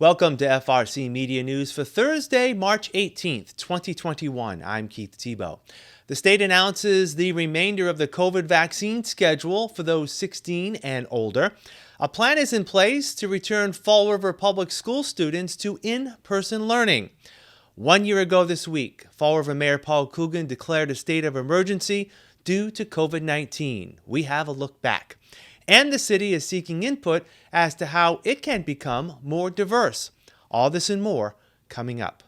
Welcome to FRCMedia News for Thursday, March 18th, 2021. I'm Keith Tebow. The state announces the remainder of the COVID vaccine schedule for those 16 and older. A plan is in place to return Fall River Public School students to in-person learning. 1 year ago this week, Fall River Mayor Paul Coogan declared a state of emergency due to COVID-19. We have a look back. And the city is seeking input as to how it can become more diverse. All this and more coming up.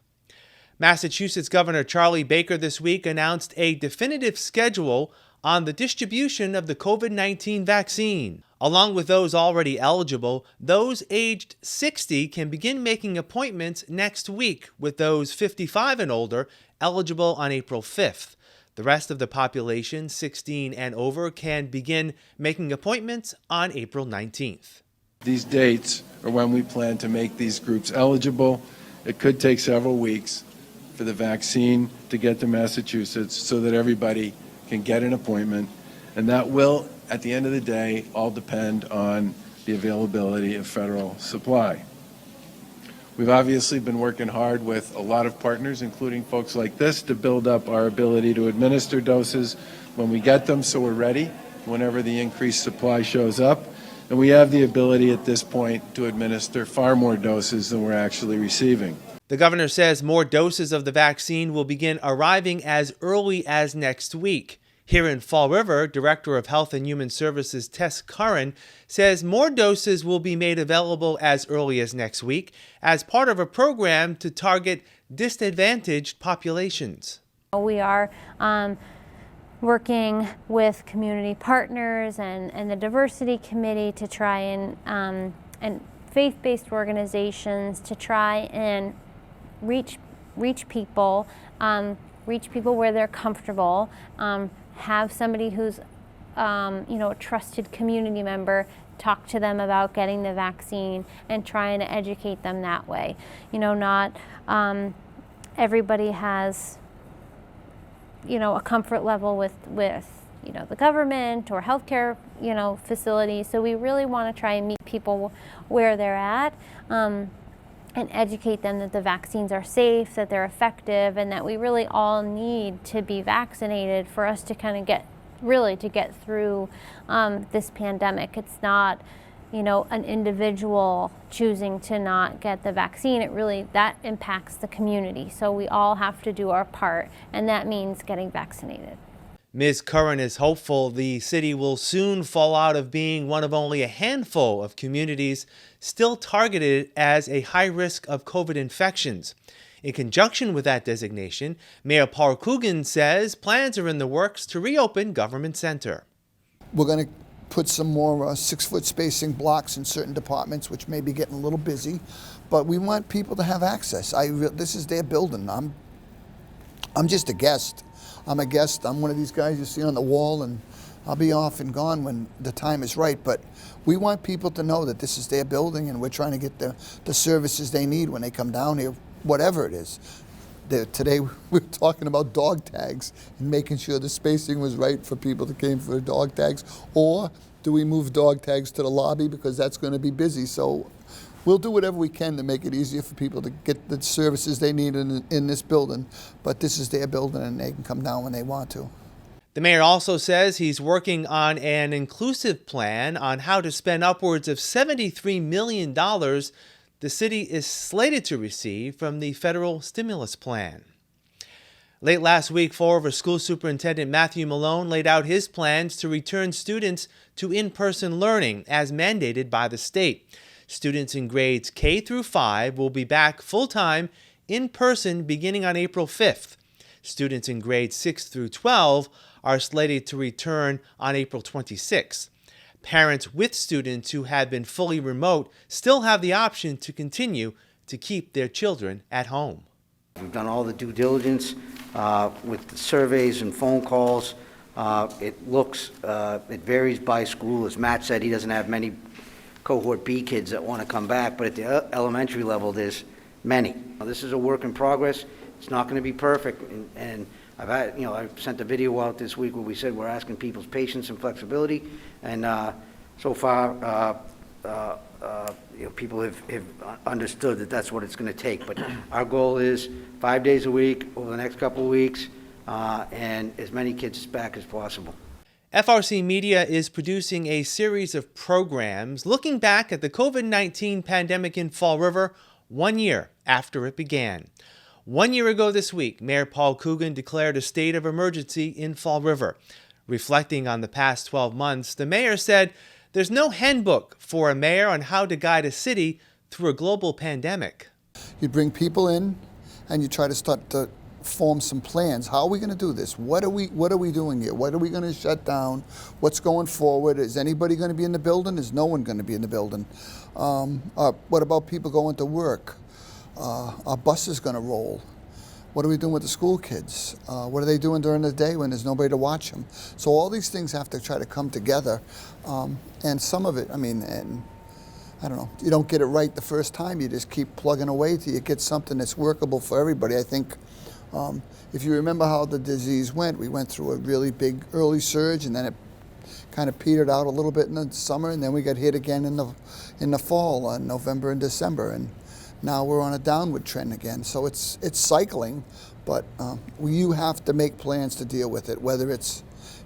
Massachusetts Governor Charlie Baker this week announced a definitive schedule on the distribution of the COVID-19 vaccine. Along with those already eligible, those aged 60 can begin making appointments next week, with those 55 and older eligible on April 5th. The rest of the population, 16 and over, can begin making appointments on April 19th. These dates are when we plan to make these groups eligible. It could take several weeks for the vaccine to get to Massachusetts so that everybody can get an appointment. And that will, at the end of the day, all depend on the availability of federal supply. We've obviously been working hard with a lot of partners, including folks like this, to build up our ability to administer doses when we get them, so we're ready whenever the increased supply shows up. And we have the ability at this point to administer far more doses than we're actually receiving. The governor says more doses of the vaccine will begin arriving as early as next week. Here in Fall River, Director of Health and Human Services Tess Curran says more doses will be made available as early as next week as part of a program to target disadvantaged populations. We are working with community partners and the diversity committee to try and faith-based organizations to try and reach people where they're comfortable. Have somebody who's, a trusted community member talk to them about getting the vaccine and trying to educate them that way. Not everybody has, a comfort level with the government or healthcare, facilities. So we really want to try and meet people where they're at. And educate them that the vaccines are safe, that they're effective, and that we really all need to be vaccinated for us to kind of get through this pandemic. It's not, an individual choosing to not get the vaccine. That impacts the community. So we all have to do our part, and that means getting vaccinated. Ms. Curran is hopeful the city will soon fall out of being one of only a handful of communities still targeted as a high risk of COVID infections. In conjunction with that designation, Mayor Paul Coogan says plans are in the works to reopen Government Center. We're going to put some more 6-foot spacing blocks in certain departments, which may be getting a little busy, but we want people to have access. This is their building. I'm just a guest. I'm a guest. I'm one of these guys you see on the wall, and I'll be off and gone when the time is right. But we want people to know that this is their building, and we're trying to get the services they need when they come down here, whatever it is. Today we're talking about dog tags and making sure the spacing was right for people that came for the dog tags. Or do we move dog tags to the lobby because that's going to be busy? So we'll do whatever we can to make it easier for people to get the services they need in this building. But this is their building, and they can come down when they want to. The mayor also says he's working on an inclusive plan on how to spend upwards of $73 million the city is slated to receive from the federal stimulus plan. Late last week, Fall River School Superintendent Matthew Malone laid out his plans to return students to in-person learning as mandated by the state. Students in grades K through 5 will be back full-time in person beginning on April 5th. Students in grades 6 through 12 are slated to return on April 26th. Parents with students who have been fully remote still have the option to continue to keep their children at home. We've done all the due diligence with the surveys and phone calls. It varies by school. As Matt said, he doesn't have many cohort B kids that want to come back, but at the elementary level, there's many. Now, this is a work in progress. It's not going to be perfect, and I've sent a video out this week where we said we're asking people's patience and flexibility, and so far, people have understood that that's what it's going to take. But our goal is 5 days a week over the next couple of weeks, and as many kids back as possible. FRCMedia is producing a series of programs looking back at the COVID-19 pandemic in Fall River 1 year after it began. 1 year ago this week, Mayor Paul Coogan declared a state of emergency in Fall River. Reflecting on the past 12 months, the mayor said there's no handbook for a mayor on how to guide a city through a global pandemic. You bring people in and you try to start to form some plans. How are we going to do this? What are we doing here? What are we going to shut down? What's going forward? Is anybody going to be in the building? Is no one going to be in the building? What about people going to work? Are buses going to roll? What are we doing with the school kids? What are they doing during the day when there's nobody to watch them? So all these things have to try to come together. And some of it, I mean, and I don't know, you don't get it right the first time. You just keep plugging away till you get something that's workable for everybody. I think if you remember how the disease went, we went through a really big early surge, and then it kind of petered out a little bit in the summer, and then we got hit again in the fall, November and December, and now we're on a downward trend again. So it's cycling, but you have to make plans to deal with it, whether it's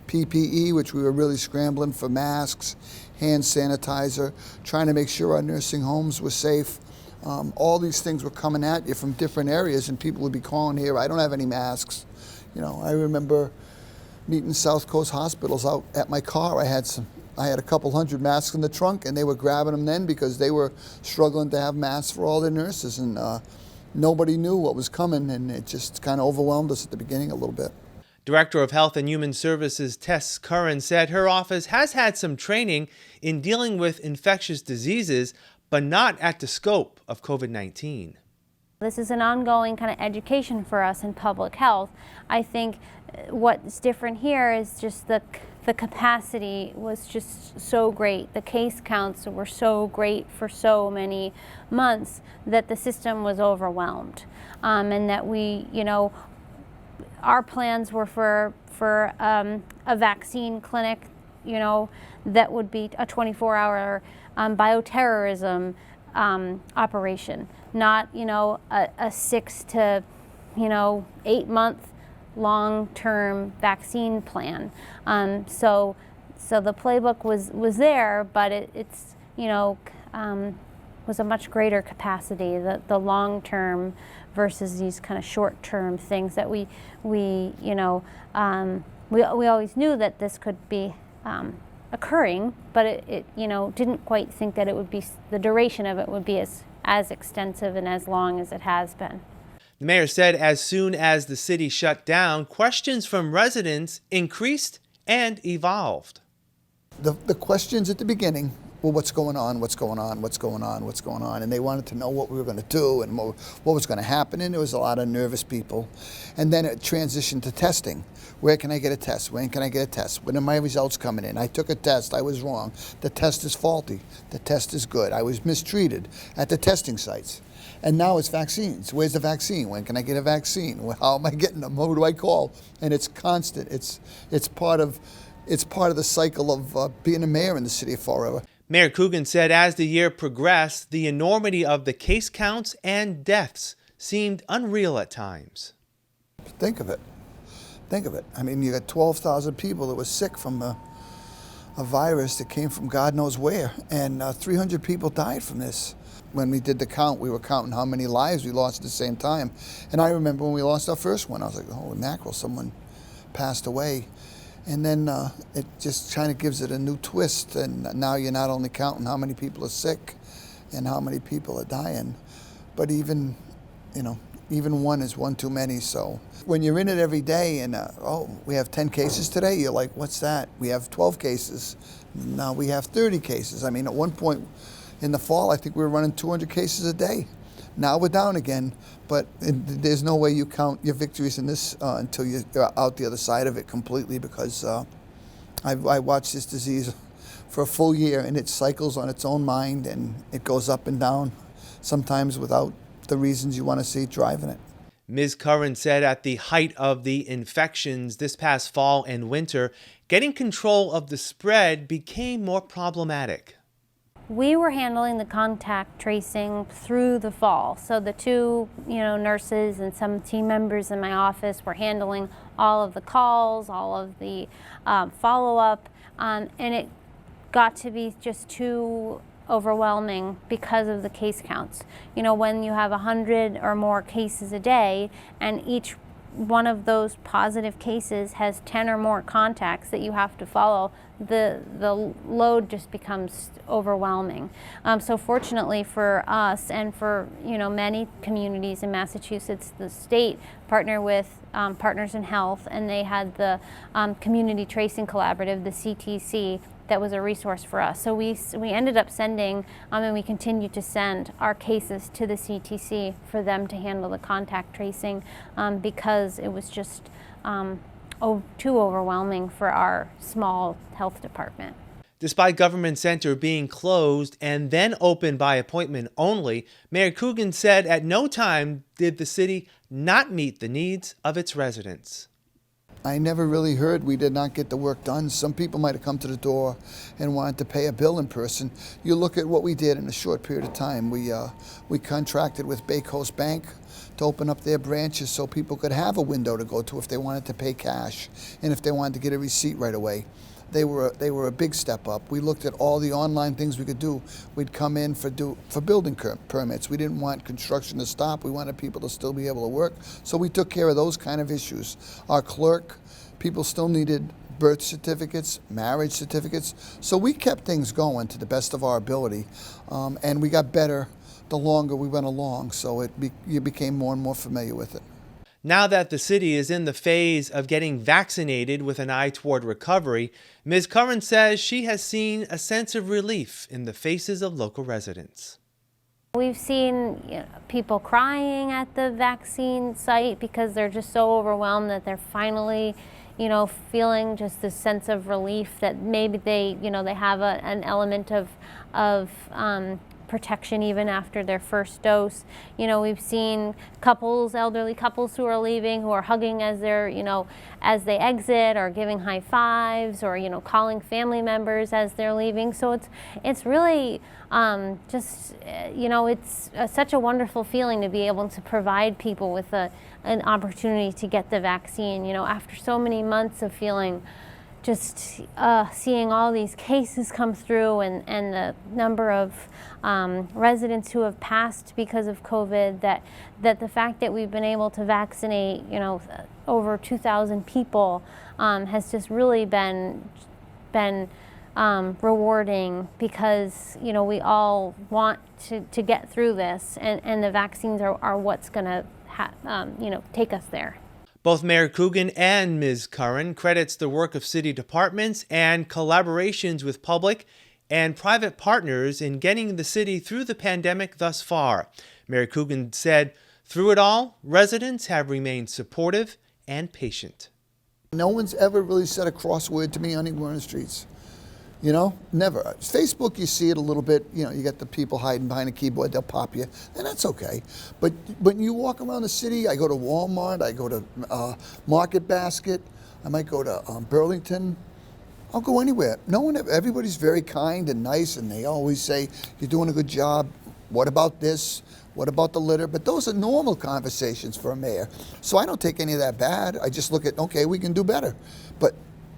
PPE, which we were really scrambling for, masks, hand sanitizer, trying to make sure our nursing homes were safe. All these things were coming at you from different areas, and people would be calling here, I don't have any masks. You know, I remember meeting South Coast hospitals out at my car. I had a couple hundred masks in the trunk, and they were grabbing them then because they were struggling to have masks for all their nurses, and nobody knew what was coming, and it just kind of overwhelmed us at the beginning a little bit. Director of Health and Human Services Tess Curran said her office has had some training in dealing with infectious diseases, but not at the scope of COVID-19. This is an ongoing kind of education for us in public health. I think what's different here is just the capacity was just so great. The case counts were so great for so many months that the system was overwhelmed. And that we, you know, our plans were for a vaccine clinic, you know, that would be a 24-hour bioterrorism operation, not, you know, a 6 to, you know, 8 month long-term vaccine plan. So the playbook was there, but it's, you know, was a much greater capacity, the long-term versus these kind of short-term things that we you know, we always knew that this could be occurring, but it you know, didn't quite think that it would be, the duration of it would be as extensive and as long as it has been. The mayor said as soon as the city shut down, questions from residents increased and evolved. The questions at the beginning were what's going on, what's going on, what's going on, what's going on, and they wanted to know what we were going to do and what was going to happen, and there was a lot of nervous people. And then it transitioned to testing. Where can I get a test? When can I get a test? When are my results coming in? I took a test, I was wrong. The test is faulty. The test is good. I was mistreated at the testing sites. And now it's vaccines. Where's the vaccine? When can I get a vaccine? How am I getting them? Who do I call? And it's constant. It's part of the cycle of being a mayor in the city of Fall River. Mayor Coogan said as the year progressed, the enormity of the case counts and deaths seemed unreal at times. Think of it. Think of it. I mean, you got 12,000 people that were sick from a virus that came from God knows where, and 300 people died from this. When we did the count, we were counting how many lives we lost at the same time. And I remember when we lost our first one, I was like, holy mackerel, someone passed away. And then it just kind of gives it a new twist. And now you're not only counting how many people are sick and how many people are dying, but even, you know, even one is one too many. So when you're in it every day and, we have 10 cases today, you're like, what's that? We have 12 cases. Now we have 30 cases. I mean, at one point in the fall, I think we were running 200 cases a day. Now we're down again, but there's no way you count your victories in this until you're out the other side of it completely, because I watched this disease for a full year, and it cycles on its own mind, and it goes up and down, sometimes without the reasons you want to see driving it. Ms. Curran said at the height of the infections this past fall and winter, getting control of the spread became more problematic. we were handling the contact tracing through the fall. So the two, nurses and some team members in my office were handling all of the calls, all of the follow-up, and it got to be just too overwhelming because of the case counts. When you have 100 or more cases a day, and each one of those positive cases has 10 or more contacts that you have to follow, the load just becomes overwhelming. So fortunately for us and for many communities in Massachusetts, the state partnered with Partners in Health, and they had the Community Tracing Collaborative, the CTC, that was a resource for us. So we ended up sending, and we continue to send our cases to the CTC for them to handle the contact tracing because it was just too overwhelming for our small health department. Despite Government Center being closed and then open by appointment only, Mayor Coogan said at no time did the city not meet the needs of its residents. I never really heard we did not get the work done. Some people might have come to the door and wanted to pay a bill in person. You look at what we did in a short period of time. We contracted with Bay Coast Bank to open up their branches so people could have a window to go to if they wanted to pay cash and if they wanted to get a receipt right away. They were a big step up. We looked at all the online things we could do. We'd come in for building permits. We didn't want construction to stop. We wanted people to still be able to work. So we took care of those kind of issues. Our clerk, people still needed birth certificates, marriage certificates. So we kept things going to the best of our ability. And we got better the longer we went along. So you became more and more familiar with it. Now that the city is in the phase of getting vaccinated with an eye toward recovery, Ms. Curran says she has seen a sense of relief in the faces of local residents. We've seen people crying at the vaccine site because they're just so overwhelmed that they're finally, feeling just this sense of relief that maybe they have an element of protection even after their first dose. We've seen elderly couples who are leaving, who are hugging as as they exit, or giving high fives, or calling family members as they're leaving. So it's really it's such a wonderful feeling to be able to provide people with an opportunity to get the vaccine. After so many months of feeling just seeing all these cases come through, and the number of residents who have passed because of COVID, that the fact that we've been able to vaccinate, over 2,000 people has just really been rewarding, because we all want to get through this, and the vaccines are what's going to take us there. Both Mayor Coogan and Ms. Curran credits the work of city departments and collaborations with public and private partners in getting the city through the pandemic thus far. Mayor Coogan said, "Through it all, residents have remained supportive and patient." No one's ever really said a cross word to me anywhere in the streets. Never. Facebook, you see it a little bit. You got the people hiding behind a keyboard, they'll pop you, and that's okay. But when you walk around the city, I go to Walmart, I go to Market Basket, I might go to Burlington. I'll go anywhere. Everybody's very kind and nice, and they always say, "You're doing a good job. What about this? What about the litter?" But those are normal conversations for a mayor. So I don't take any of that bad. I just look at, okay, we can do better.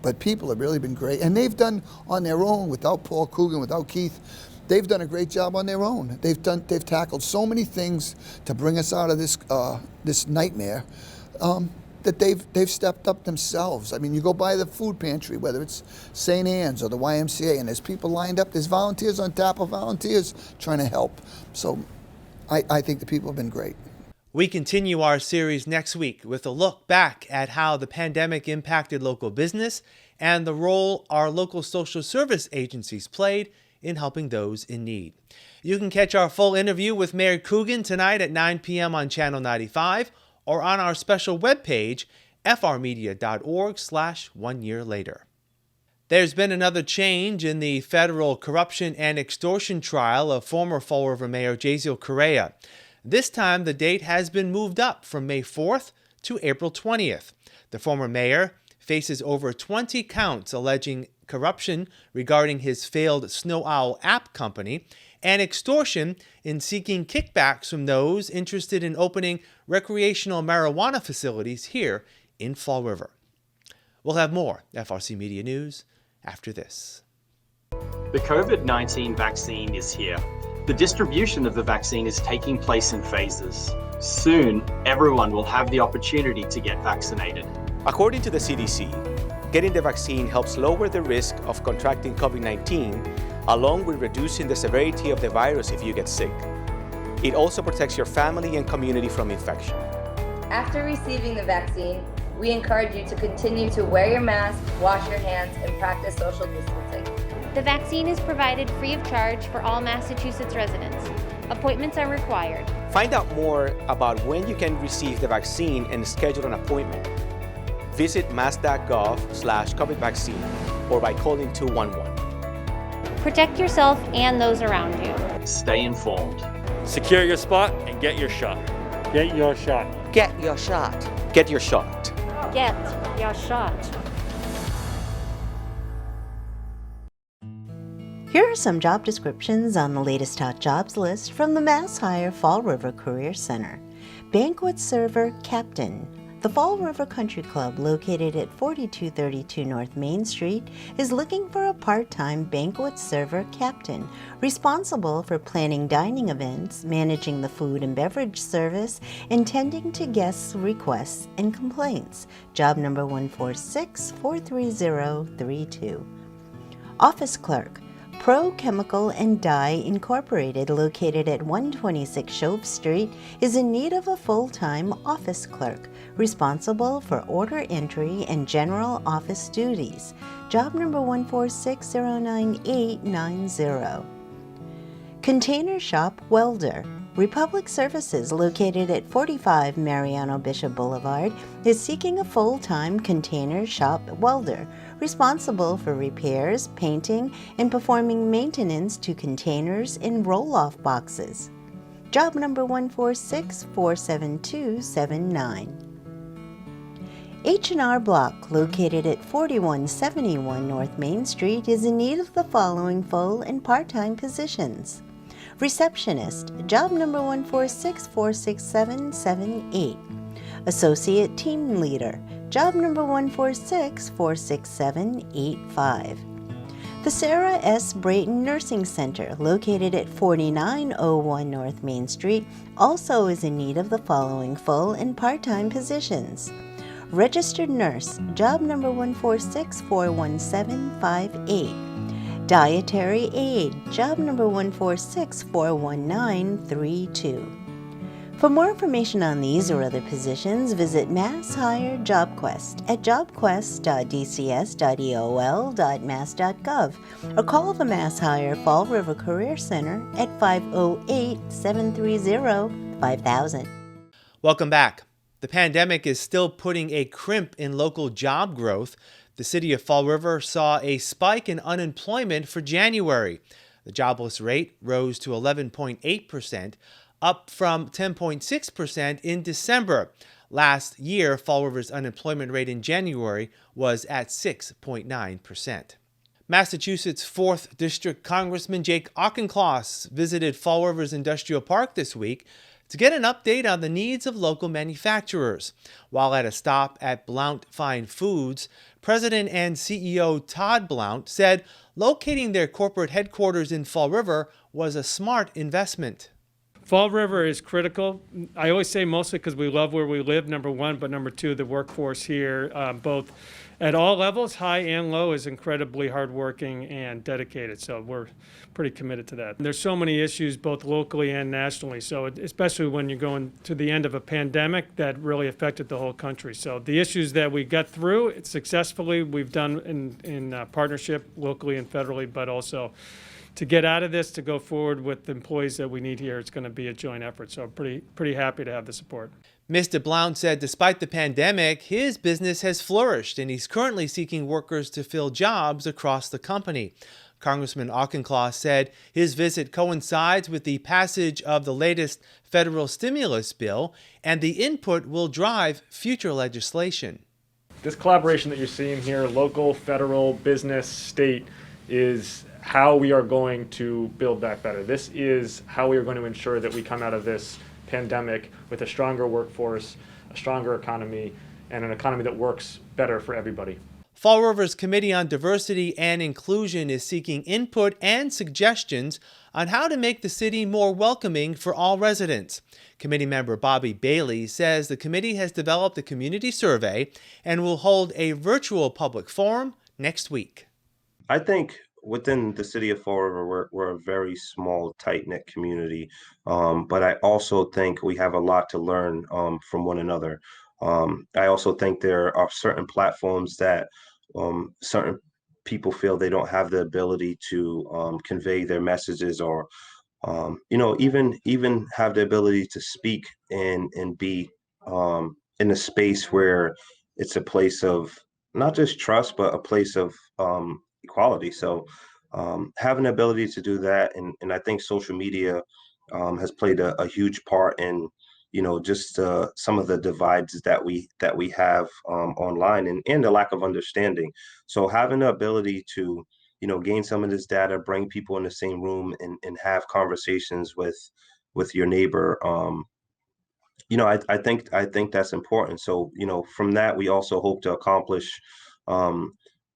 But people have really been great, and they've done on their own, without Paul Coogan, without Keith. They've done a great job on their own. They've tackled so many things to bring us out of this nightmare that they've stepped up themselves. I mean, you go by the food pantry, whether it's St. Anne's or the YMCA, and there's people lined up. There's volunteers on top of volunteers trying to help. So I think the people have been great. We continue our series next week with a look back at how the pandemic impacted local business and the role our local social service agencies played in helping those in need. You can catch our full interview with Mayor Coogan tonight at 9 p.m. on Channel 95 or on our special webpage, frmedia.org/1 year later. There's been another change in the federal corruption and extortion trial of former Fall River Mayor Jaziel Correa. This time, the date has been moved up from May 4th to April 20th. The former mayor faces over 20 counts alleging corruption regarding his failed Snow Owl app company, and extortion in seeking kickbacks from those interested in opening recreational marijuana facilities here in Fall River. We'll have more FRC Media News after this. The COVID-19 vaccine is here. The distribution of the vaccine is taking place in phases. Soon, everyone will have the opportunity to get vaccinated. According to the CDC, getting the vaccine helps lower the risk of contracting COVID-19, along with reducing the severity of the virus if you get sick. It also protects your family and community from infection. After receiving the vaccine, we encourage you to continue to wear your mask, wash your hands, and practice social distancing. The vaccine is provided free of charge for all Massachusetts residents. Appointments are required. Find out more about when you can receive the vaccine and schedule an appointment. Visit mass.gov/COVID vaccine or by calling 211. Protect yourself and those around you. Stay informed. Secure your spot and get your shot. Get your shot. Get your shot. Get your shot. Get your shot. Here are some job descriptions on the latest hot jobs list from the Mass Hire Fall River Career Center. Banquet Server Captain. The Fall River Country Club, located at 4232 North Main Street, is looking for a part-time banquet server captain, responsible for planning dining events, managing the food and beverage service, and tending to guests' requests and complaints. Job number 146-43032. Office Clerk. Pro Chemical and Dye Incorporated, located at 126 Shove Street, is in need of a full-time office clerk, responsible for order entry and general office duties. Job number 146-09890. Container Shop Welder. Republic Services, located at 45 Mariano Bishop Boulevard, is seeking a full-time container shop welder, responsible for repairs, painting, and performing maintenance to containers and roll-off boxes. Job number 146-47279. H&R Block, located at 4171 North Main Street, is in need of the following full and part-time positions. Receptionist, job number 146-46778. Associate Team Leader, job number 146-46785. The Sarah S. Brayton Nursing Center, located at 4901 North Main Street, also is in need of the following full and part-time positions. Registered Nurse, job number 146-41758. Dietary Aide, job number 146-41932. For more information on these or other positions, visit Mass Hire JobQuest at jobquest.dcs.eol.mass.gov or call the Mass Hire Fall River Career Center at 508-730-5000. Welcome back. The pandemic is still putting a crimp in local job growth. The city of Fall River saw a spike in unemployment for January. The jobless rate rose to 11.8%, up from 10.6% in December. Last year, Fall River's unemployment rate in January was at 6.9%. Massachusetts 4th District Congressman Jake Auchincloss visited Fall River's Industrial Park this week to get an update on the needs of local manufacturers. While at a stop at Blount Fine Foods, President and CEO Todd Blount said locating their corporate headquarters in Fall River was a smart investment. Fall River is critical. I always say mostly because we love where we live, number one, but number two, the workforce here, both at all levels, high and low, is incredibly hardworking and dedicated. So we're pretty committed to that. There's so many issues, both locally and nationally. So especially when you're going to the end of a pandemic that really affected the whole country. So the issues that we got through successfully, we've done in partnership locally and federally, but also to get out of this, to go forward with the employees that we need here, it's going to be a joint effort. So pretty happy to have the support. Mr. Blount said despite the pandemic, his business has flourished and he's currently seeking workers to fill jobs across the company. Congressman Auchincloss said his visit coincides with the passage of the latest federal stimulus bill, and the input will drive future legislation. This collaboration that you're seeing here, local, federal, business, state, is how we are going to build back better. This is how we are going to ensure that we come out of this pandemic with a stronger workforce, a stronger economy, and an economy that works better for everybody. Fall River's Committee on Diversity and Inclusion is seeking input and suggestions on how to make the city more welcoming for all residents. Committee member Bobby Bailey says the committee has developed a community survey and will hold a virtual public forum next week. I think within the city of Fall River, we're a very small, tight-knit community, but I also think we have a lot to learn from one another. I also think there are certain platforms that certain people feel they don't have the ability to convey their messages, or even have the ability to speak and be in a space where it's a place of not just trust, but a place of equality. So having the ability to do that, and I think social media has played a huge part in just some of the divides that we have online, and the lack of understanding. So having the ability to gain some of this data, bring people in the same room, and have conversations with your neighbor, I think that's important. So from that, we also hope to accomplish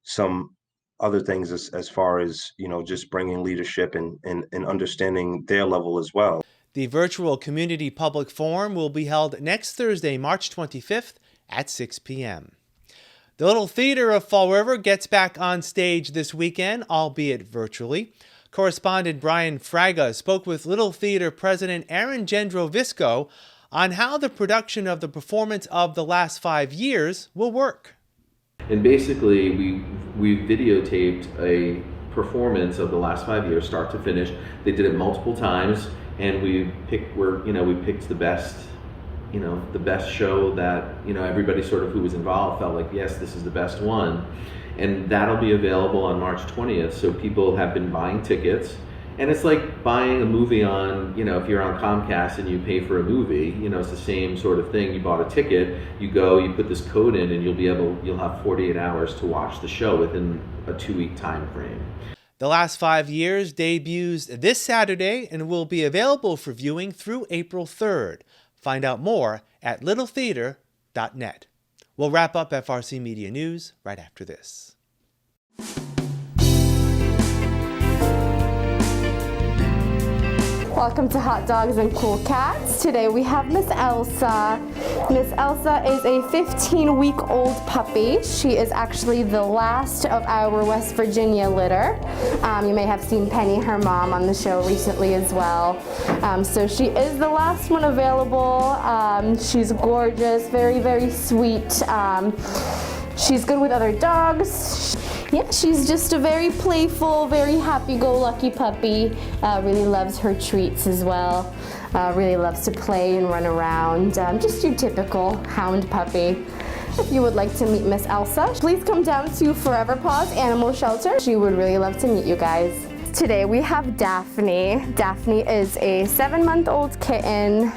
some other things as far as just bringing leadership and understanding their level as well. The virtual community public forum will be held next Thursday, March 25th at 6 p.m. The Little Theater of Fall River gets back on stage this weekend, albeit virtually. Correspondent Brian Fraga spoke with Little Theater President Aaron Gendro-Visco on how the production of the performance of the last 5 years will work. And basically, we videotaped a performance of the last 5 years, start to finish. They did it multiple times. And we picked the best, the best show that, everybody sort of who was involved felt like, yes, this is the best one. And that'll be available on March 20th. So people have been buying tickets. And it's like buying a movie on, if you're on Comcast and you pay for a movie, it's the same sort of thing. You bought a ticket, you go, you put this code in, and you'll have 48 hours to watch the show within a 2-week time frame. The last 5 years debuts this Saturday and will be available for viewing through April 3rd. Find out more at littletheater.net. We'll wrap up FRC Media News right after this. Welcome to Hot Dogs and Cool Cats. Today we have Miss Elsa. Miss Elsa is a 15-week-old puppy. She is actually the last of our West Virginia litter. You may have seen Penny, her mom, on the show recently as well. So she is the last one available. She's gorgeous, very, very sweet. She's good with other dogs. Yeah, she's just a very playful, very happy-go-lucky puppy. Really loves her treats as well. Really loves to play and run around. Just your typical hound puppy. If you would like to meet Miss Elsa, please come down to Forever Paws Animal Shelter. She would really love to meet you guys. Today we have Daphne. Daphne is a 7-month-old kitten.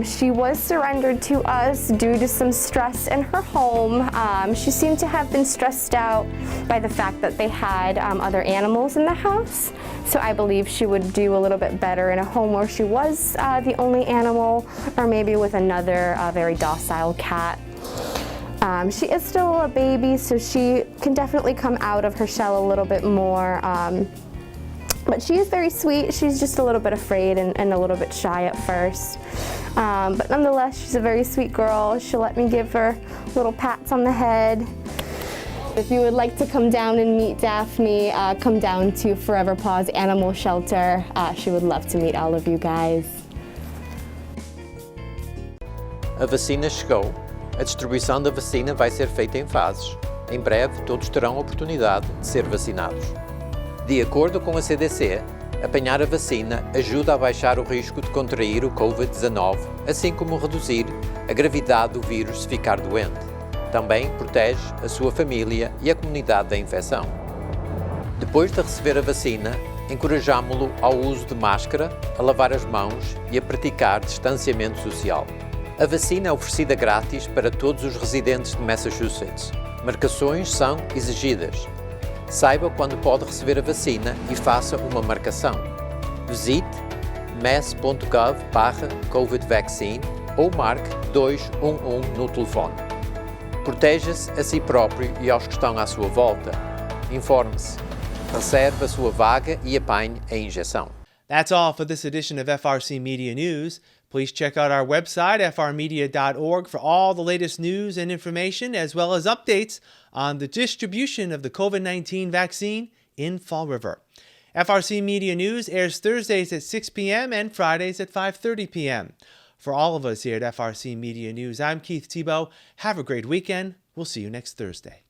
She was surrendered to us due to some stress in her home. She seemed to have been stressed out by the fact that they had other animals in the house. So I believe she would do a little bit better in a home where she was the only animal, or maybe with another very docile cat. She is still a baby, so she can definitely come out of her shell a little bit more. But she is very sweet. She's just a little bit afraid and a little bit shy at first. But nonetheless, she's a very sweet girl. She'll let me give her little pats on the head. If you would like to come down and meet Daphne, come down to Forever Paws Animal Shelter. She would love to meet all of you guys. A vacina chegou. A distribuição da vacina vai ser feita em fases. Em breve, todos terão a oportunidade de ser vacinados. De acordo com a CDC, apanhar a vacina ajuda a baixar o risco de contrair o Covid-19, assim como reduzir a gravidade do vírus se ficar doente. Também protege a sua família e a comunidade da infecção. Depois de receber a vacina, encorajamo-lo ao uso de máscara, a lavar as mãos e a praticar distanciamento social. A vacina é oferecida grátis para todos os residentes de Massachusetts. Marcações são exigidas. Saiba quando pode receber a vacina e faça uma marcação. Visite mass.gov/COVID-vaccine ou marque 211 no telefone. Proteja-se a si próprio e aos que estão à sua volta. Informe-se. Reserve a sua vaga e apanhe a injeção. That's all for this edition of FRC Media News. Please check out our website, frmedia.org, for all the latest news and information, as well as updates on the distribution of the COVID-19 vaccine in Fall River. FRC Media News airs Thursdays at 6 p.m. and Fridays at 5:30 p.m. For all of us here at FRC Media News, I'm Keith Tebow. Have a great weekend. We'll see you next Thursday.